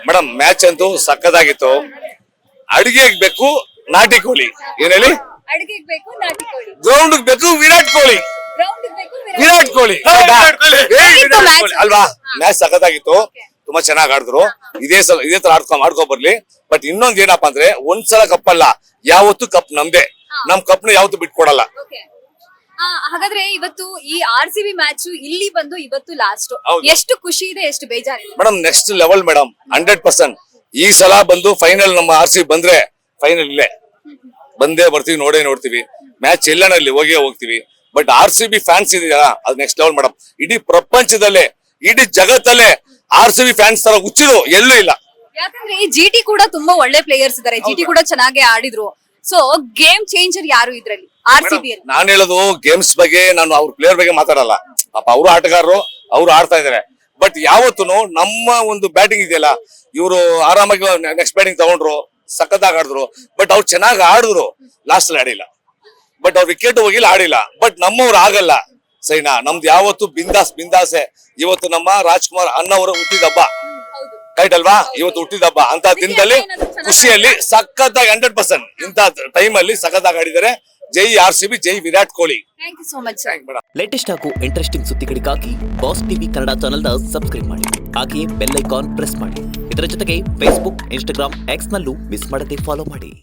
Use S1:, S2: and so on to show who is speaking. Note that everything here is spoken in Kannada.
S1: ಮೇಡಮ್ ಮ್ಯಾಚ್ ಅಂತೂ ಸಕ್ಕದಾಗಿತ್ತು. ಅಡಿಗೆಗೆ ಬೇಕು ನಾಟಿ ಕೋಳಿ, ಏನ್ ಹೇಳಿ,
S2: ಅಡಿಗೆಗೆ ಬೇಕು ನಾಟಿ ಕೋಳಿ,
S1: ಗ್ರೌಂಡ್ ಬೇಕು ವಿರಾಟ್ ಕೊಹ್ಲಿ.
S2: ಗ್ರೌಂಡ್ ಬೇಕು
S1: ವಿರಾಟ್ ಕೊಹ್ಲಿ
S2: ಹೇಗಿತ್ತು match?
S1: ಅಲ್ವಾ? ಮ್ಯಾಚ್ ಸಖತ್ತಾಗಿತ್ತು, ತುಂಬಾ ಚೆನ್ನಾಗಿ ಆಡಿದ್ರು. ಇದೇ ತರ ಆಡ್ಕೊ ಬರ್ಲಿ. ಬಟ್ ಇನ್ನೊಂದ್ ಏನಪ್ಪಾ ಅಂದ್ರೆ, ಒಂದ್ಸಲ ಕಪ್ಪಲ್ಲ, ಯಾವತ್ತು ಕಪ್ ನಮ್ದೇ. ನಮ್ ಕಪ್ನ ಯಾವತ್ತು ಬಿಟ್ಕೊಡಲ್ಲ.
S2: ಹಾಗಾದ್ರೆ ಇವತ್ತು ಈ RCB ಮ್ಯಾಚ್ ಇಲ್ಲಿ ಬಂದು ಇವತ್ತು ಲಾಸ್ಟ್,
S1: ಹೌದು.
S2: ಎಷ್ಟು ಖುಷಿ ಇದೆ, ಎಷ್ಟು ಬೇಜಾರಿದೆ
S1: ಮೇಡಮ್ ನೆಕ್ಸ್ಟ್ ಲೆವೆಲ್ ಮೇಡಮ್, 100%. ಈ ಸಲ ಬಂದು ಫೈನಲ್ ನಮ್ಮ RCB ಬಂದ್ರೆ ಫೈನಲ್ ಇಲ್ಲೇ ಬಂದೇ ಬರ್ತೀವಿ, ನೋಡ್ತೀವಿ. ಮ್ಯಾಚ್ ಎಲ್ಲಾನ ಇಲ್ಲಿ ಹೋಗ್ತೀವಿ. ಬಟ್ RCB ಫ್ಯಾನ್ಸ್ ಇದೆಯಲ್ಲ, ಅದು ನೆಕ್ಸ್ಟ್ ಲೆವೆಲ್ ಮೇಡಮ್. ಇಡೀ ಪ್ರಪಂಚದಲ್ಲೇ, ಇಡೀ ಜಗತ್ತಲ್ಲೇ RCB ಫ್ಯಾನ್ಸ್ ತರ ಹುಚ್ಚಿರು ಎಲ್ಲೂ ಇಲ್ಲ.
S2: ಯಾಕಂದ್ರೆ ಈ GT ಕೂಡ ತುಂಬಾ ಒಳ್ಳೆ ಪ್ಲೇಯರ್ಸ್ ಇದಾರೆ, GT ಕೂಡ ಚೆನ್ನಾಗಿ ಆಡಿದ್ರು. ಸೊ ಗೇಮ್ ಚೇಂಜರ್ ಯಾರು ಇದ್ರಲ್ಲಿ RCB ಅಲ್ಲಿ?
S1: ನಾನ್ ಹೇಳೋದು ಗೇಮ್ಸ್ ಬಗ್ಗೆ, ನಾನು ಅವ್ರ ಪ್ಲೇಯರ್ ಬಗ್ಗೆ ಮಾತಾಡಲ್ಲ. ಪಾಪ ಅವರು ಆಟಗಾರರು, ಅವ್ರು ಆಡ್ತಾ ಇದಾರೆ. ಬಟ್ ಯಾವತ್ತೂ ನಮ್ಮ ಒಂದು ಬ್ಯಾಟಿಂಗ್ ಇದೆಯಲ್ಲ, ಇವರು ಆರಾಮಾಗಿ ನೆಕ್ಸ್ಟ್ ಬ್ಯಾಟಿಂಗ್ ತಗೊಂಡ್ರು, ಸಖತ್ತಾಗಿ ಆಡಿದ್ರು. ಬಟ್ ಅವ್ರು ಚೆನ್ನಾಗಿ ಆಡಿದ್ರು, ಲಾಸ್ಟ್ ಅಲ್ಲಿ ಆಡಿಲ್ಲ. ಬಟ್ ಅವ್ರು ವಿಕೆಟ್ ಹೋಗಿಲ್ಲ, ಆಡಿಲ್ಲ. ಬಟ್ ನಮ್ಮವ್ರು ಆಗಲ್ಲ ಸೈನಾ, ನಮ್ದು ಯಾವತ್ತು ಬಿಂದಾಸೆ. ಇವತ್ತು ನಮ್ಮ ರಾಜ್ಕುಮಾರ್ ಅನ್ನವರು ಹುಟ್ಟಿದಬ್ಬ, ರೈಟ್ ಅಲ್ವಾ? ಇವತ್ತು ಹುಟ್ಟಿದಬ್ಬ ಅಂತ ದಿನದಲ್ಲಿ ಖುಷಿಯಲ್ಲಿ ಸಖತ್ತಾಗಿ 100% ಇಂತ ಟೈಮ್ ಅಲ್ಲಿ ಸಖತ್ತಾಗಿ ಆಡಿದ್ದಾರೆ. ಜೈ RCB, ಜೈ Virat Kohli.
S2: Thank you so much.
S3: Latest ಹಾಗೂ ಇಂಟ್ರೆಸ್ಟಿಂಗ್ ಸುದ್ದಿಗಳಿಗಾಗಿ ಬಾಸ್ ಟಿವಿ ಕನ್ನಡ ಚಾನೆಲ್ನ ಸಬ್ಸ್ಕ್ರೈಬ್ ಮಾಡಿ. ಹಾಗೆಯೇ ಬೆಲ್ ಐಕಾನ್ ಪ್ರೆಸ್ ಮಾಡಿ. ಇದರ ಜೊತೆಗೆ ಫೇಸ್ಬುಕ್, ಇನ್ಸ್ಟಾಗ್ರಾಮ್, ಎಕ್ಸ್ ನಲ್ಲೂ ಮಿಸ್ ಮಾಡದೆ ಫಾಲೋ ಮಾಡಿ.